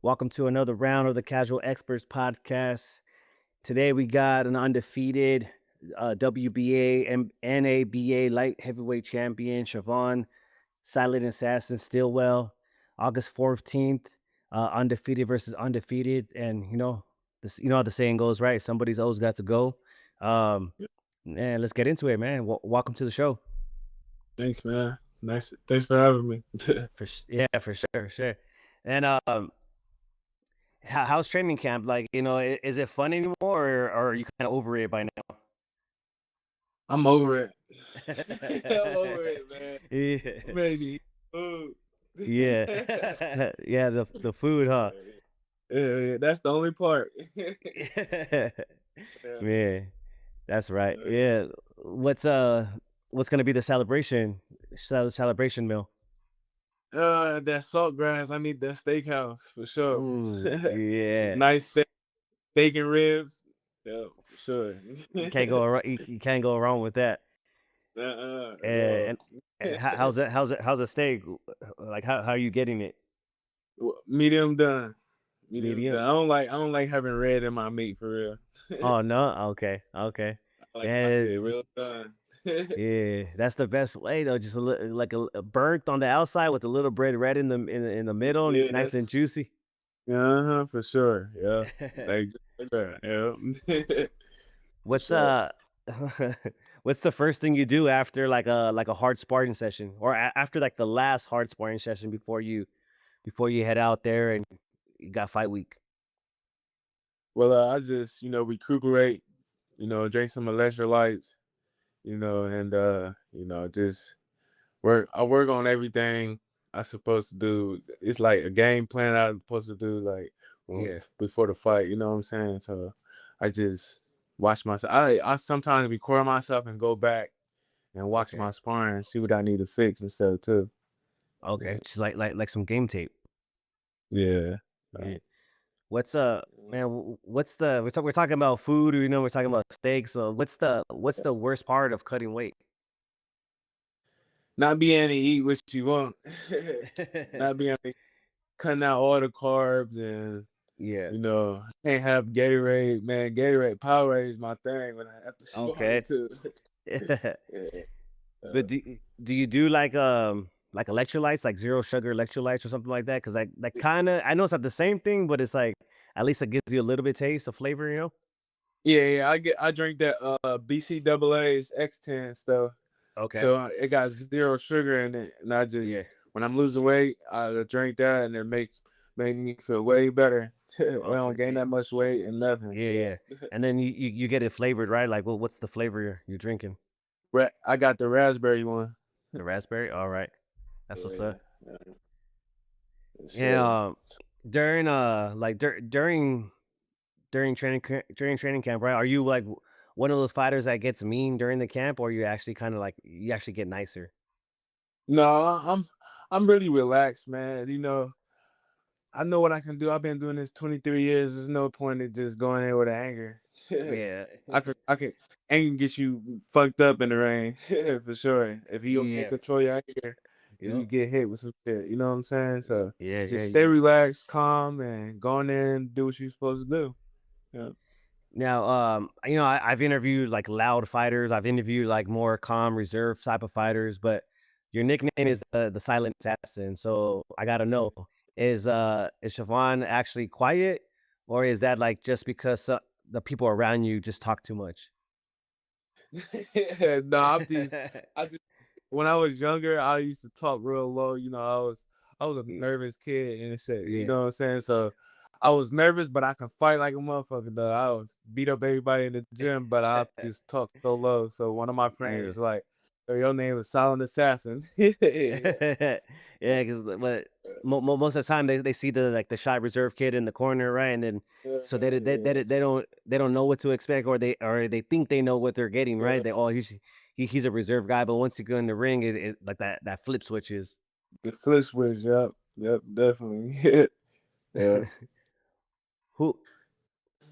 Welcome to another round of the Casual Experts podcast. Today we got an undefeated WBA and NABA light heavyweight champion, Chavon, Silent Assassin, Stillwell, August 14th, undefeated versus undefeated. And you know how the saying goes, right? Somebody's always got to go. Um, and let's get into it, man. Welcome to the show. Thanks, man. Nice. Thanks for having me. Yeah, for sure, sure. And how's training camp? Like, is it fun anymore, or are you kind of over it by now? I'm over it. I'm over it, man. Yeah, I'm ready to eat food. yeah, yeah. The food, huh? Yeah, that's the only part. Yeah. Man, that's right. Yeah. What's what's gonna be the celebration meal? That salt grass. I need that steakhouse for sure. Ooh, yeah. Nice steak and ribs. Yeah, for sure. You can't go wrong with that. At all. And how's the steak? Like how are you getting it? Medium done. Medium Medium? done. I don't like having red in my meat for real. Oh no, okay, okay. I like my Yeah, shit real done. yeah, that's the best way though. Just like a burnt on the outside with a little bread red in the middle, and Yeah, nice and juicy. for sure. Yeah, like just like that. Yeah, for What's sure. what's the first thing you do after like a hard sparring session, or after like the last hard sparring session before you head out there and you got fight week? Well, I just recuperate. Drink some electrolytes. And just work. I work on everything I supposed to do. It's like a game plan I'm supposed to do like Yeah. before the fight. You know what I'm saying? So I just watch myself. I sometimes record myself and go back and watch Okay. my sparring and see what I need to fix and stuff too. Okay. Yeah. Just like some game tape. Yeah. Yeah. Right. What's man? What's the we're talking about food? We're talking about steaks. So what's the worst part of cutting weight? Not being able to eat what you want. Not being able to cutting out all the carbs and Yeah. can't have Gatorade, man. Gatorade Powerade is my thing when I have to sparring Okay. too. Yeah. But do you do like electrolytes, like zero sugar electrolytes or something like that? Because like kind of I know it's not the same thing, but it's like at least it gives you a little bit taste of flavor, you know? Yeah, I drink that BCAA's X10 stuff. Okay. So it got zero sugar in it. And I Yeah. just when I'm losing weight, I drink that and it make me feel way better. I don't Okay. gain that much weight and nothing. Yeah, Yeah. yeah. And then you get it flavored, right? Like, well, what's the flavor you're drinking? I got the raspberry one. The raspberry? All right. That's what's Yeah. up. Sure. Yeah. During like during during training camp, right? Are you like one of those fighters that gets mean during the camp, or you actually kind of like you actually get nicer? No, I'm really relaxed, man. I know what I can do. I've been doing this 23 years. There's no point in just going in with anger. Yeah. I could anger get you fucked up in the ring for sure. If you can't Yeah. control your anger, you Yep. get hit with some shit. You know what I'm saying? So Yeah, just yeah. stay relaxed, calm, and go in there and do what you're supposed to do. Yeah. Now, I've interviewed like loud fighters. I've interviewed like more calm, reserved type of fighters, but your nickname is the Silent Assassin. So I gotta know, is Siobhan actually quiet, or is that like just because the people around you just talk too much? No, I just when I was younger, I used to talk real low. I was a Y- nervous kid and shit. You Yeah. know what I'm saying? So I was nervous, but I can fight like a motherfucker. Though I was beat up everybody in the gym, but I just talk so low. So one of my friends Yeah. is like, "Yo, your name is Silent Assassin." Yeah. Yeah, because but most of the time they see the like the shy reserve kid in the corner, right? And then so Yeah. they don't know what to expect, or they think they know what they're getting, Yeah. right? They he's a reserve guy, but once you go in the ring, it like that flip switches. The flip switch. Yep. Yep. Definitely. Yeah. Who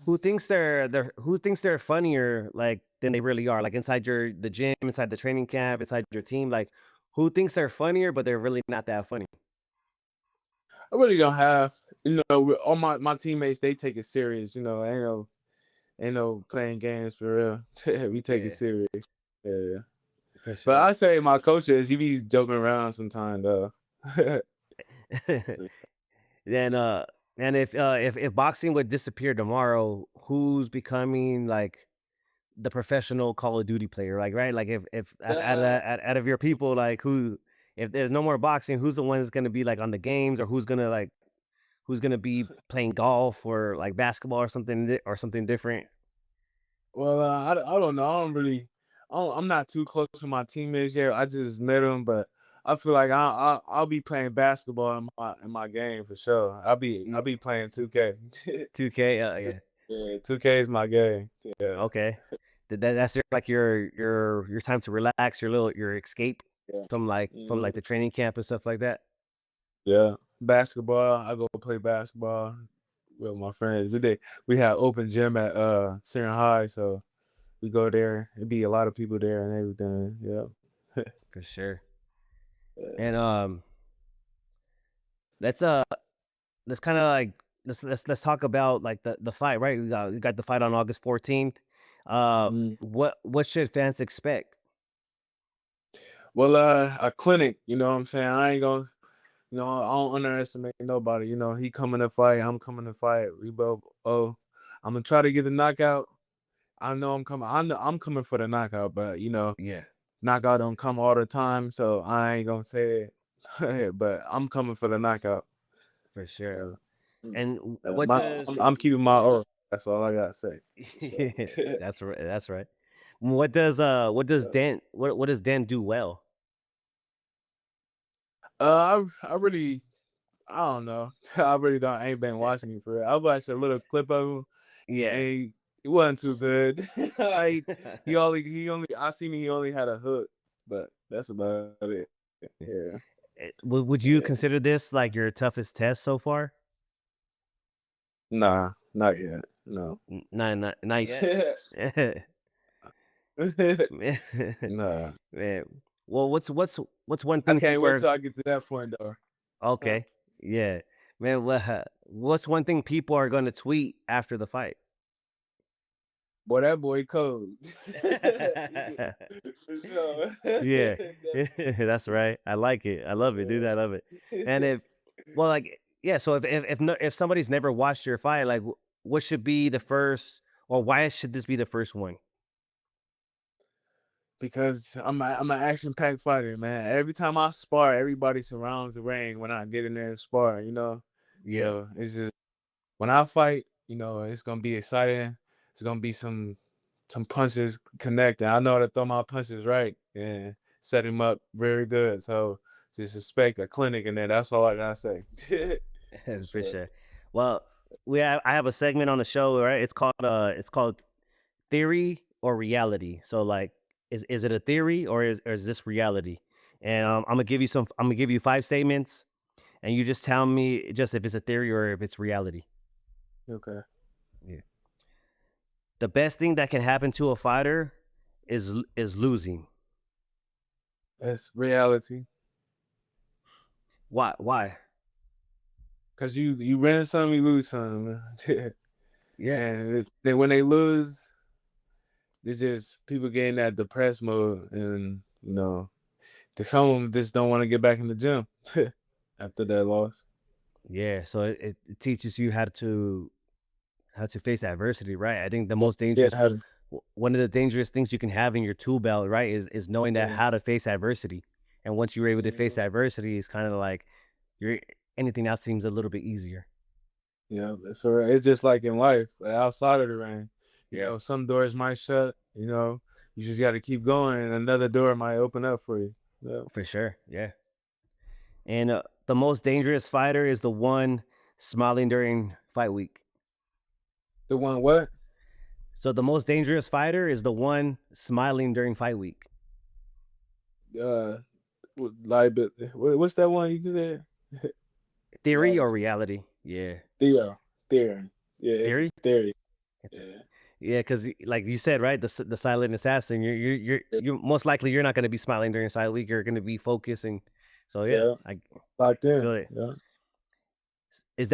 who thinks they're funnier like than they really are, like inside the gym, inside the training camp, inside your team, like who thinks they're funnier, but they're really not that funny. I really don't have. all my teammates, they take it serious. Ain't no playing games for real. We take it Yeah, serious. Yeah. for But sure. I say my coaches, he be joking around sometimes though. Then and if boxing would disappear tomorrow, who's becoming like the professional Call of Duty player? Like, right? Like if out of Uh, that out of your people, like who if there's no more boxing, who's the one that's gonna be like on the games, or who's gonna be playing golf or like basketball or something or something different? well, I don't know. I'm not too close to my teammates yet. I just met them, but I feel like I'll be playing basketball in my game for sure. I'll Yeah, be playing 2K. 2K. Yeah. Yeah, 2K is my game. Yeah, Okay. That's like your time to relax, your escape yeah. from Mhm. like the training camp and stuff like that. Yeah, basketball. I go play basketball with my friends. We have open gym at Senior High, so we go there. It be a lot of people there and everything. Yeah. For sure. Yeah. And let's let's kind of like let's talk about like the fight, right? We got the fight on August 14th. Mm. What should fans expect? Well, a clinic. You know what I'm saying? I ain't gonna. I don't underestimate nobody. He coming to fight. I'm coming to fight. We both. Oh, I'm gonna try to get the knockout. I know I'm coming. I know I'm coming for the knockout, but Yeah, knockout don't come all the time, so I ain't gonna say it. But I'm coming for the knockout. for sure. Yeah. Mm. And what My, does I'm keeping my oral. That's all I gotta say. For sure. that's right, that's right. What does Yeah. Dent what does Dent do well? I really, I don't know. I really don't. Ain't been watching him for real. I watched a little clip of him, Yeah. and it wasn't too good. I seen he only had a hook, but that's about it. Yeah, Would you yeah. consider this like your toughest test so far? Nah, not yet. No. Not yet. Nah. Man, well, what's one I thing can't people wait are till I get to that point though. Huh? okay? Yeah, man. What's one thing people are gonna tweet after the fight? Boy, that boy cold. For sure. Yeah, that's right. I like it. I love it, dude. I love it. And well, like, yeah. So if somebody's never watched your fight, like, what should be the first, or why should this be the first one? Because I'm an action packed fighter, man. Every time I spar, everybody surrounds the ring when I get in there and spar. Yeah, So it's just when I fight, it's gonna be exciting. It's gonna be some punches connecting. I know how to throw my punches right and set him up very good. So just expect a clinic in there. That's all I gotta say. For for sure. sure. Well, I have a segment on the show, right? It's called Theory or Reality. So like, is it a theory or is this reality? And I'm gonna give you 5 statements, and you just tell me just if it's a theory or if it's reality. Okay. Yeah. The best thing that can happen to a fighter is losing. That's reality. Why? Why? Cause you win some, you lose some. Man. Yeah. And then when they lose, it's just people getting that depressed mode, and some of them just don't want to get back in the gym after that loss. Yeah. So it teaches you how to face adversity, right? I think the Yeah, most yeah, dangerous one of the dangerous things you can have in your tool belt, right, is knowing that yeah, how to face adversity. And once you're able to face mhm, adversity, it's kind of like you're anything else seems a little bit easier. yeah. It's just like in life, outside of the ring. Yeah, Some doors might shut. You just got to keep going, and another door might open up for you. Yeah. for sure. Yeah. And the most dangerous fighter is the one smiling during fight week. The one what? So the most dangerous fighter is the one smiling during fight week. Uh, what's that one you said? Theory or Reality. reality? Yeah. Theo. Theory. Yeah, it's Theory? theory. It's a Yeah. yeah, because like you said, right? The silent assassin. You most likely you're not going to be smiling during silent week. You're going to be focusing. So yeah, Yeah. I Locked in. feel it. Yeah. is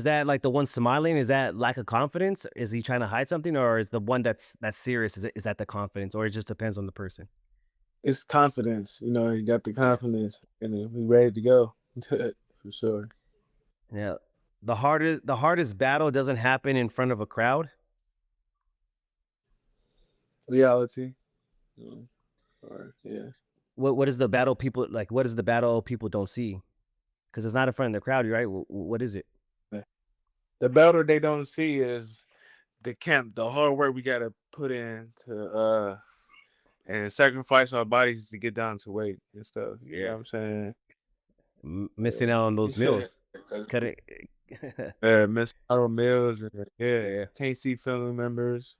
that like the one smiling? Is that lack of confidence? Is he trying to hide something, or is the one that's serious? Is that the confidence, or it just depends on the person? It's confidence. He got the Yeah, confidence, and then we ready to go for sure. yeah. The hardest battle doesn't happen in front of a crowd. Reality. you or yeah. What is the battle people like? What is the battle people don't see? Because it's not in front of the crowd, right? What is it? The battle they don't see is the camp, the hard work we gotta put in to and sacrifice our bodies to get down to weight and stuff. You know Yeah, what I'm saying? Missing out on those Yeah. meals. Cut it. Miss Harold Mills, and yeah, Yeah, can't see family members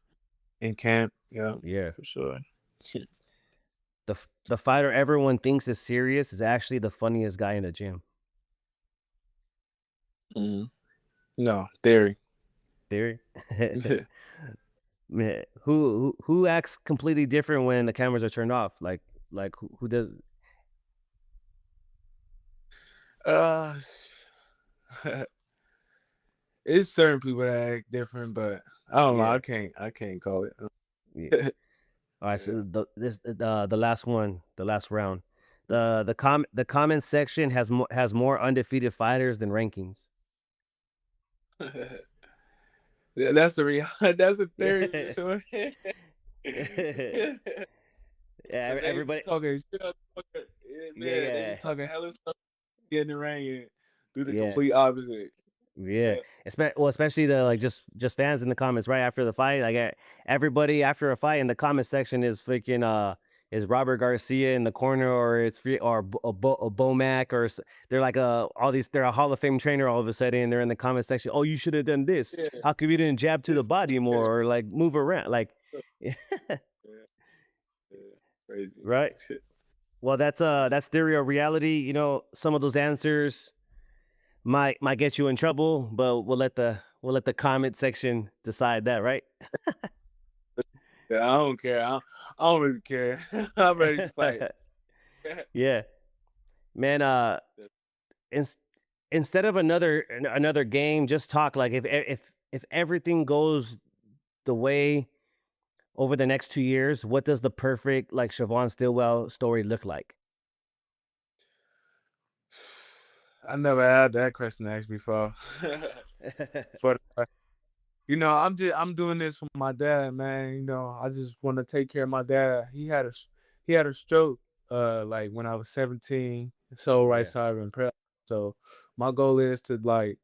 in camp. Yeah, yeah. for sure. The fighter everyone thinks is serious is actually the funniest guy in the gym. Mhm. No, Theory. Theory. Man, who acts completely different when the cameras are turned off? Like who does? uh, it's certain people that act different, but I don't know. Yeah, I can't call it. yeah. Yeah. All right, so the last one, the last round, the comment section has more undefeated fighters than rankings. Yeah, that's the real. That's the theory for Yeah, sure. yeah. Cause they be Everybody. talking shit. Yeah, Man, they be yeah, talking hella stuff, get in the ring and do the yeah. complete opposite. Yeah, Yeah. especially the like just fans in the comments right after the fight. Like everybody after a fight in the comment section is freaking is Robert Garcia in the corner, or it's a Bomac, or they're like all these, they're a Hall of Fame trainer all of a sudden, and they're in the comment section. Oh, you should have done this. Yeah. How come you didn't jab to the This body yeah, more, or like move around? Like, yeah, yeah. Crazy. right? Well, that's theory or reality. Some of those answers might get you in trouble, but we'll let the comment section decide that, right? Yeah, I don't care. I don't really care. I'm ready to fight. Yeah, man. Ins- Instead of another game, just talk. Like if everything goes the way over the next 2 years, what does the perfect like Chavon Stillwell story look like? I never had that question asked before. For I'm doing this for my dad, man. I just want to take care of my dad. He had a stroke like when I was 17, so right Yeah, side and prep. So my goal is to like,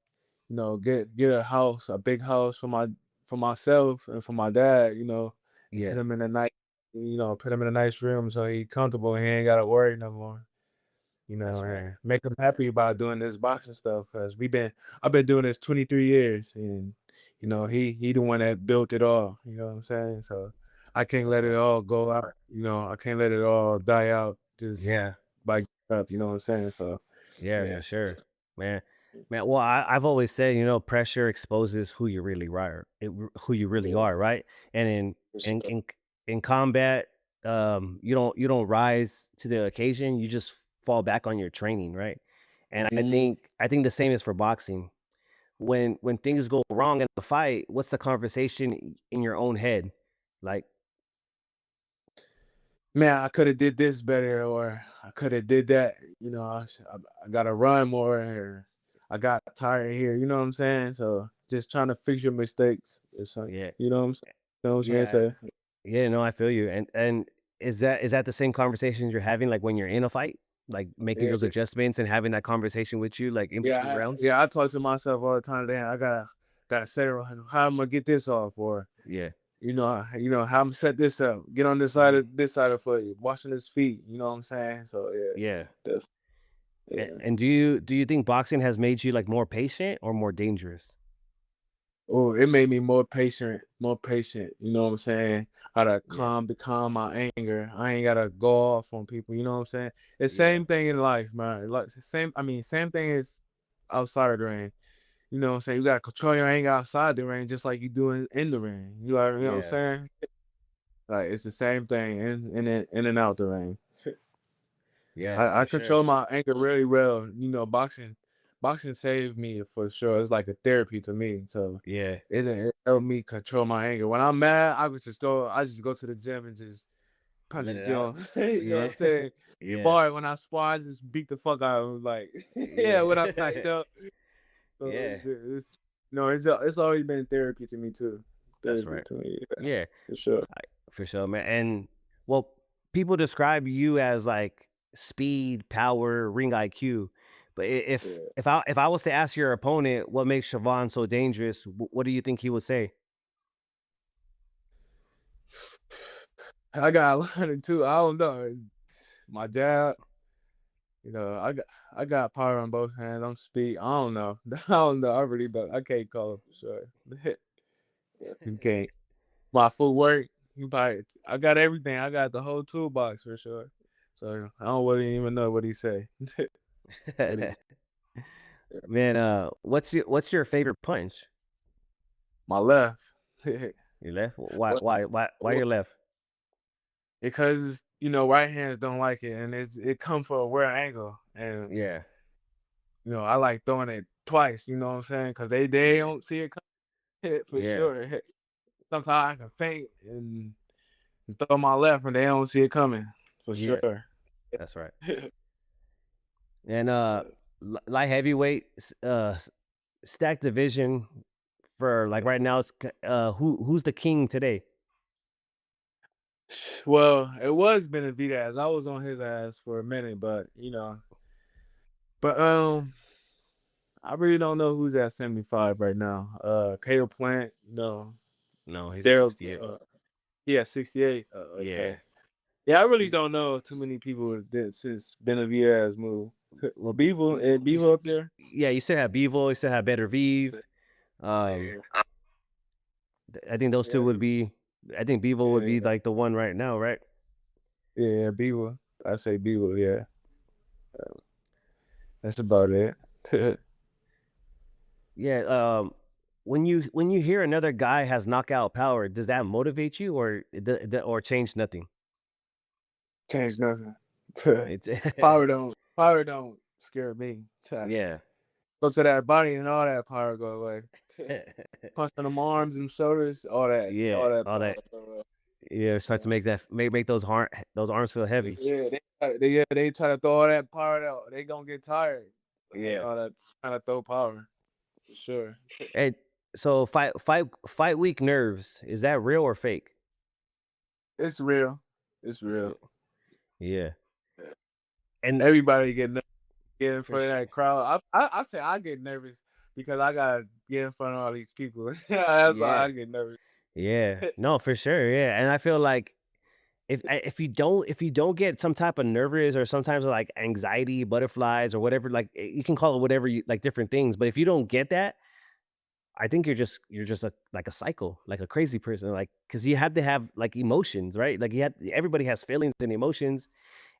get a house, a big house for myself and for my dad, and yeah, put him in a nice room so he comfortable and he ain't gotta worry no more. that's right. And make him happy about doing this boxing stuff because I've been doing this 23 years, and he the one that built it all. You know what I'm saying? So I can't That's let it right. all go out. I can't let it all die out just Yeah. by giving up. You know what I'm saying? So Yeah, yeah, for sure, man. Man, well, I've always said, pressure exposes who you really are, who you really yeah, are, right? And for sure. in combat, you don't rise to the occasion. You just fall back on your training, right? And I Mhm. think I think the same is for boxing. When things go wrong in the fight, what's the conversation in your own head? Like, Man, I could have did this better, or I could have did that. I gotta run more, or I got tired here. You know what I'm saying? So just trying to fix your mistakes or something. yeah, You know what I'm saying? You know what I'm trying yeah, to say? yeah. No, I feel you. And is that the same conversations you're having like when you're in a fight, like making those Yeah, adjustments and having that conversation with you, like in between rounds? yeah. I talk to myself all the time. Damn, I gotta set it right. How I'm gonna get this off, or Yeah, how I'm gonna set this up. Get on mhm, this side of foot. Washing his feet. You know what I'm saying? So yeah, yeah. yeah. And do you think boxing has made you like more patient or more dangerous? Oh, it made me more patient, more patient. You know what I'm saying? How to Yeah, become my anger. I ain't gotta go off on people. You know what I'm saying? It's yeah, same thing in life, man. Like same. I mean, same thing is outside of the ring. You know what I'm saying? You gotta control your anger outside the ring, just like you do in the ring. You know what I'm yeah, saying? Like it's the same thing in and out the ring. yeah, I for sure. control my anger really well. Boxing. boxing saved me for sure. It's like a therapy to me. So Yeah. it helped me control my anger. When I'm mad, I just go to the gym and just punch Let the it out. gym. You know what Yeah. I'm saying? Yeah. Bar when I spar, I just beat the fuck out of him. Like, yeah, Yeah. when I'm knocked up. So Yeah. it's no, it's always been therapy to me too. That's Therapy right. to me, yeah, Yeah. for sure. For sure, man. And well, people describe you as like speed, power, ring IQ. But Yeah. if I was to ask your opponent what makes Chavon so dangerous, what do you think he would say? I got a lot of too. I don't know. My jab, I got power on both hands. I'm speed. I don't know. I don't know. I really don't. I can't call it for sure. You can't. My footwork, I got everything. I got the whole toolbox for sure. So I don't really even know what he say. What he Man, what's your favorite punch? my left. Your left? What Why your left? because right hands don't like it, and it come from a weird angle, and Yeah. I like throwing it twice. You know what I'm saying? Because they Yeah. don't see it coming for Yeah. sure. Sometimes I can feint and throw my left, and they don't see it coming for Yeah. sure. That's right. And light heavyweight stack division for like right now, it's who's the king today? Well, it was Benavidez. I was on his ass for a minute, but I really don't know who's at 75 right now. Cato Plant, No, he's at Daryl, 68. yeah, 68. Yeah. Okay. Yeah, I really He's don't know too many people that since Benavidez moved. Well, Beaver you, and you, Beaver up there. yeah, you still have Bevo, you still have Better Vive. Um, Yeah, I think those two yeah, would be. I think Bevo would be yeah, like the one right now, right? yeah, Beaver. I say Beaver. Yeah, that's about it. Yeah. When you hear another guy has knockout power, does that motivate you or change nothing? Change nothing. It's Power don't scare me. yeah. Go to that body and all that power go away. Punching them arms and shoulders, Yeah, all that all power that. go away. Yeah, it starts to make make those arms feel heavy. Yeah, they try to throw all that power out. They gonna get tired. Yeah. All that trying to throw power for sure. And so fight week nerves, is that real or fake? It's real. It's It's real. real. Yeah. Yeah. And Everybody get in for front of sure. that crowd. I say I get nervous because I gotta get in front of all these people. That's why Yeah. I get nervous. Yeah. No, for sure. Yeah. And I feel like if you don't get some type of nervous or sometimes like anxiety, butterflies or whatever, like you can call it whatever you like different things. But if you don't get that, I think you're just like a psycho, like a crazy person, like because you have to have like emotions, right? Like everybody has feelings and emotions,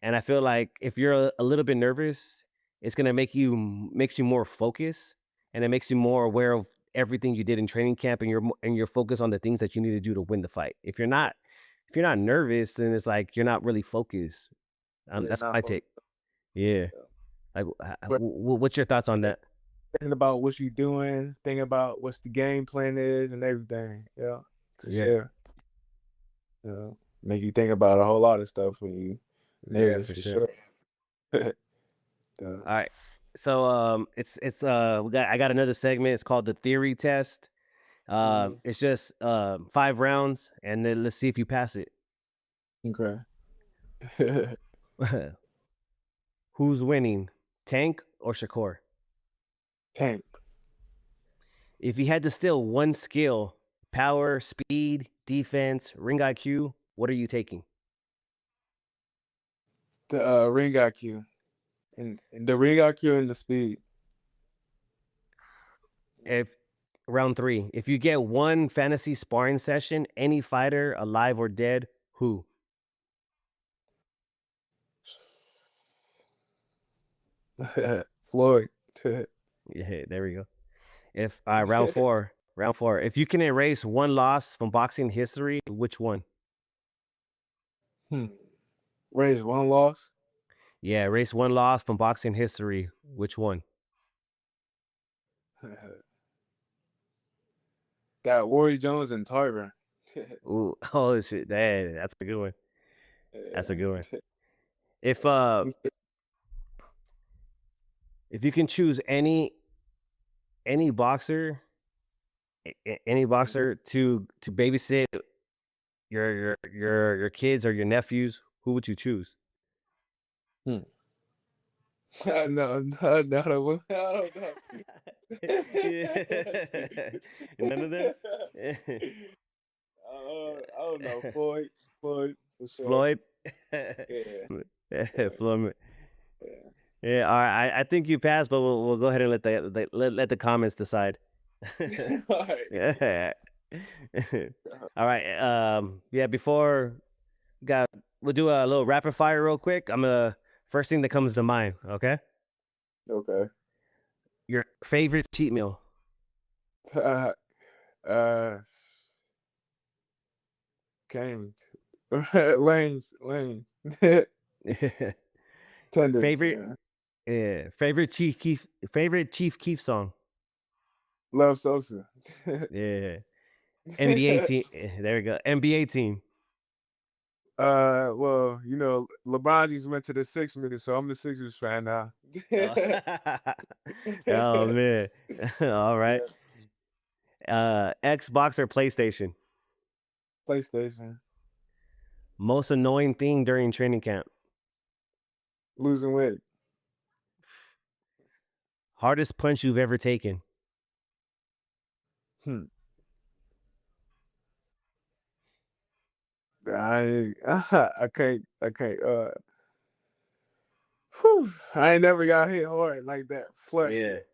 and I feel like if you're a little bit nervous, it's gonna makes you more focused, and it makes you more aware of everything you did in training camp, and you're focused on the things that you need to do to win the fight. If you're not nervous, then it's like you're not really focused. Yeah, That's not my focused. take. Yeah. Like, But what's your thoughts on that? thinking about what you doing, thinking about what's the game plan is and everything. Yeah, for Yeah. sure. Make you think about a whole lot of stuff when you Yeah, nervous for for sure. sure. Uh, All right. So I got another segment. It's called the theory test. mhm. It's just 5 rounds, and then let's see if you pass it. Okay. Who's winning, Tank or Shakur? Tank. If you had to steal one skill, power, speed, defense, ring IQ, what are you taking? The ring IQ and the ring IQ and the speed. If round three, if you get one fantasy sparring session, any fighter, alive or dead, who? Floyd. Yeah, there we go. If round four, if you can erase one loss from boxing history, which one? Hmm. Raise one loss. Yeah, erase one loss from boxing history, which one? Got Warrior Jones and Tarver. Ooh, oh shit, that's a good one. That's a Yeah. good one. If you can choose any boxer, any boxer to babysit your kids or your nephews, who would you choose? Hmm. No, no, no, I don't know. Yeah. None of them? I don't know. Floyd, for sure. Floyd? Yeah, Floyd. yeah. Yeah, all right. I think you passed, but we'll go ahead and let the comments decide. All right. Yeah. All right. Yeah, before got we'll do a little rapid fire real quick. I'm first thing that comes to mind, okay? Okay. Your favorite cheat meal. Uh, Canes. Lanes. Tenders, Favorite yeah. yeah, favorite Chief Keef song. Love Sosa. Yeah. NBA team. There we go. NBA team. Well, LeBron just went to the Sixers, so I'm the Sixers fan now. Oh, oh man. All right. Yeah, Xbox or PlayStation? PlayStation. Most annoying thing during training camp. Losing weight. Hardest punch you've ever taken. Hmm. I can't. Whew, I ain't never got hit hard like that. Flush Yeah. it.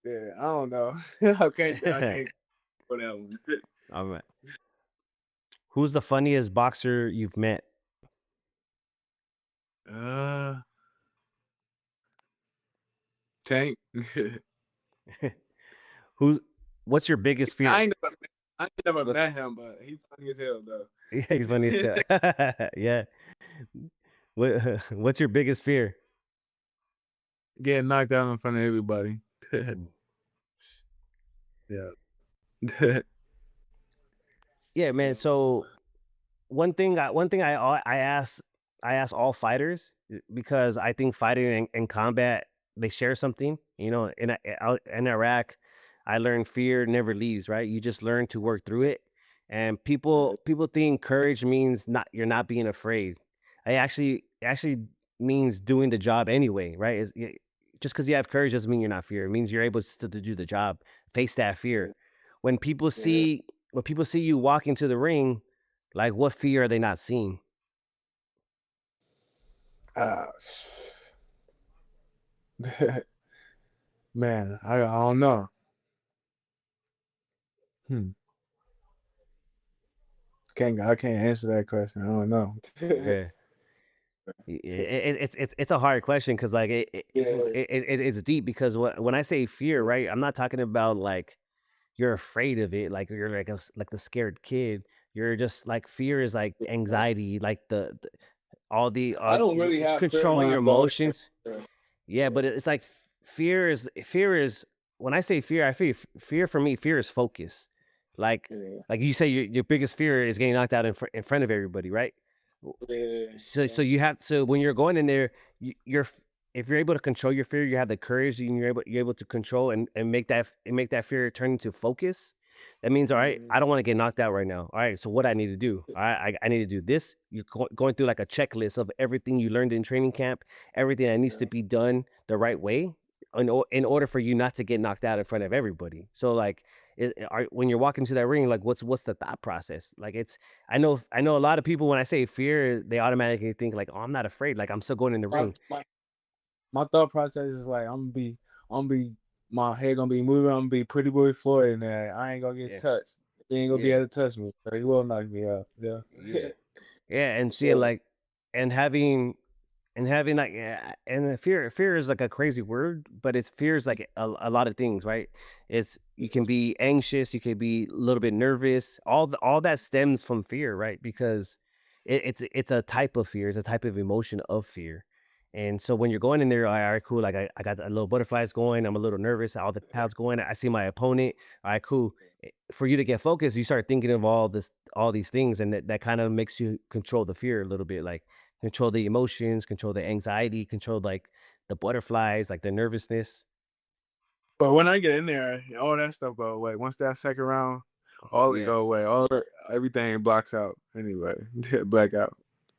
Yeah, I don't know. I can't for that one. All right. Who's the funniest boxer you've met? Uh, Tank. Who's what's your biggest fear? I ain't never What's met him, but he's funny as hell though. yeah, he's funny as hell. Yeah. What what's your biggest fear? Getting knocked out in front of everybody. Mm. Yeah. Yeah, man. So one thing I ask all fighters because I think fighting and combat they share something. You know, out in Iraq, I learned fear never leaves. Right, you just learn to work through it. And people think courage means not you're not being afraid. I actually means doing the job anyway. Right? Just because you have courage doesn't mean you're not fear. It means you're able still to do the job, face that fear. When people Yeah. see when people see you walk into the ring, like, what fear are they not seeing? Ah, man, I don't know. Hmm. I can't answer that question. I don't know. Yeah. It's a hard question because like, Yeah. it's deep because when I say fear, right, I'm not talking about, like, you're afraid of it, like, you're like like the scared kid. You're just like fear is like anxiety, like the all the, I don't really it's have fear in controlling my your bones. emotions. Yeah, but it's like fear is when I say fear, I feel fear for me, fear is focus. Like Yeah. like you say your biggest fear is getting knocked out in front of everybody, right? Yeah. So you have so when you're going in there, if you're able to control your fear, you have the courage, and you're able to control and make that fear turn into focus. That means, all right, Mhm. I don't want to get knocked out right now. All right, so what I need to do? All right, I need to do this. You're going through like a checklist of everything you learned in training camp, everything that needs to be done the right way in order for you not to get knocked out in front of everybody. So like, when you're walking to that ring, like what's the thought process? Like I know a lot of people when I say fear, they automatically think like, "Oh, I'm not afraid. Like I'm still going in the My, ring." my my thought process is like I'm gonna be my head gonna be moving. I'm gonna be pretty boy Floyd, and I ain't gonna get Yeah. touched. He ain't gonna be Yeah. able to touch me. So he will knock me out. Yeah. Yeah. Yeah, For and seeing sure. like and having like, yeah, and the fear is like a crazy word, but it's fear is like a lot of things, right? It's you can be anxious, you can be a little bit nervous. All that stems from fear, right? Because it's a type of fear, it's a type of emotion of fear. And so when you're going in there, all right, cool. Like I got the little butterflies going. I'm a little nervous. All the pounds going. I see my opponent. All right, cool. For you to get focused, you start thinking of all these things, and that kind of makes you control the fear a little bit, like control the emotions, control the anxiety, control like the butterflies, like the nervousness. But when I get in there, all that stuff go away. Once that second round, all it Yeah. go away. Everything blocks out anyway. Black out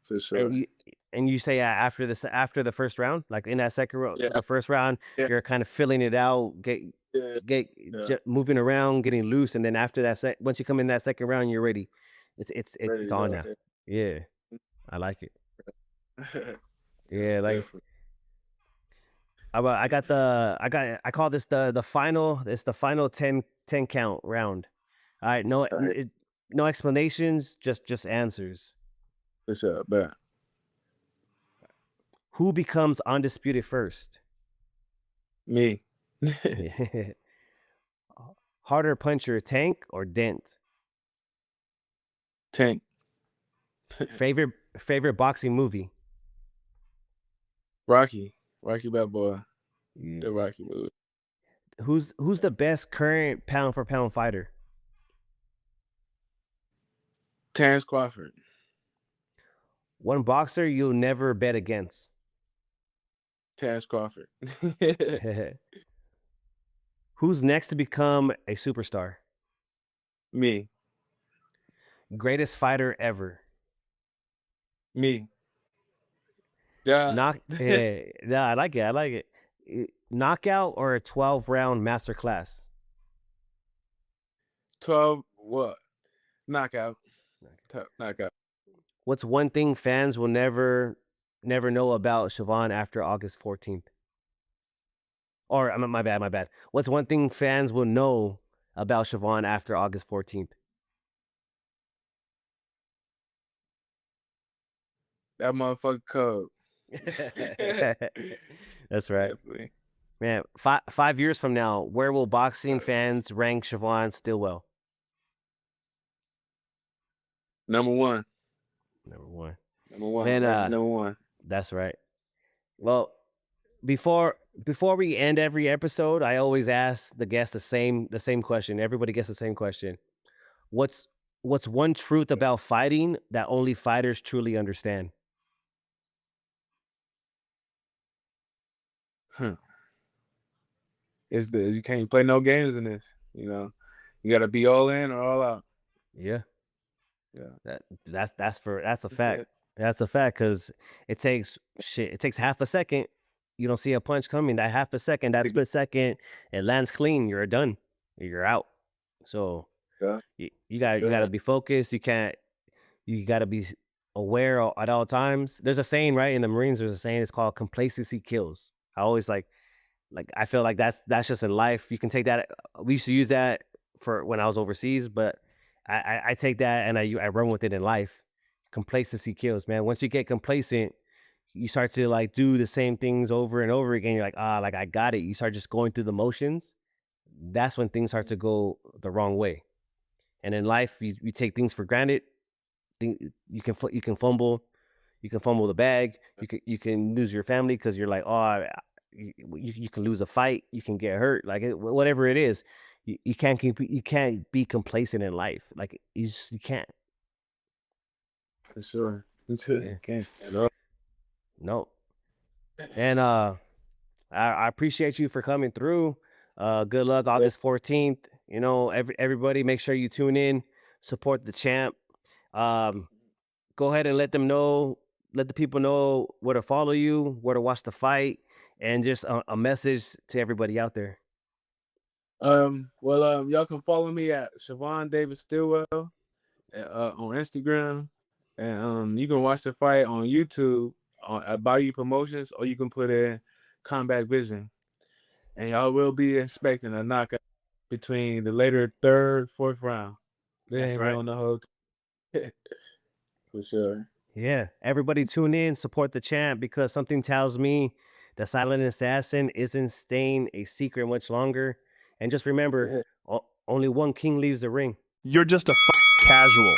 for And sure. you say after the first round, like in that second round, Yeah, the first round, yeah, you're kind of filling it out, yeah, get yeah. moving around, getting loose, and then after that, once you come in that second round, you're ready. Ready It's to on go. now. Yeah, I like it. Yeah, Yeah, like definitely. I call this the final. It's the final 10 count round. All right, All right, no explanations, just answers. for sure. But Who becomes undisputed first? me, Yeah. Harder puncher, Tank or Dent? Tank, Favorite boxing movie? Rocky Bad Boy, Yeah. the Rocky movie. Who's the best current pound for pound fighter? Terrence Crawford, One boxer you'll never bet against. Terrence Crawford. Who's next to become a superstar? Me, Greatest fighter ever. me. God. Yeah, I like it. I like it. Knockout or a 12-round masterclass? 12 what? Knockout. Knockout. What's one thing fans will never know about Chavon after August 14th? Or my bad, my bad. What's one thing fans will know about Chavon after August 14th? That motherfucker code. That's right. Definitely. Man, 5 years from now, where will boxing fans rank Chavon Stillwell? Number one. Number one. Number one. Man, Right. Number one. that's right. Well, before we end every episode, I always ask the guest the same question. Everybody gets the same question. What's what's one truth about fighting that only fighters truly understand? Huh. You can't play no games in this. You gotta be all in or all out. Yeah. Yeah. That's a fact. That's a fact because it takes half a second. You don't see a punch coming. That half a second, that split second, it lands clean. You're done. You're out. So Yeah. you gotta be focused. You gotta be aware at all times. There's a saying, right? In the Marines, there's a saying, it's called complacency kills. I always I feel like that's just in life. You can take that. We used to use that for when I was overseas, but I take that and I run with it in life. Complacency kills, man. Once you get complacent, you start to like do the same things over and over again. You're like, like I got it. You start just going through the motions. That's when things start to go the wrong way. And in life, you take things for granted. You can fumble, the bag. You can lose your family because you're like, you can lose a fight. You can get hurt. Like whatever it is, you can't be complacent in life. Like you can't. For sure. Yeah. Can't. At all. No. And I appreciate you for coming through. Good luck Yeah. August 14th. Everybody make sure you tune in, support the champ. Um, Go ahead and let the people know where to follow you, where to watch the fight, and just a message to everybody out there. Well, y'all can follow me at Chavon David Stillwell on Instagram, and you can watch the fight on YouTube at BiYu Promotions, or you can put in Combat Vision, and y'all will be expecting a knockout between the later third, fourth round. They That's ain't right. on the whole for sure. Yeah, everybody tune in, support the champ because something tells me the silent assassin isn't staying a secret much longer. And just remember, only one king leaves the ring. You're just a casual.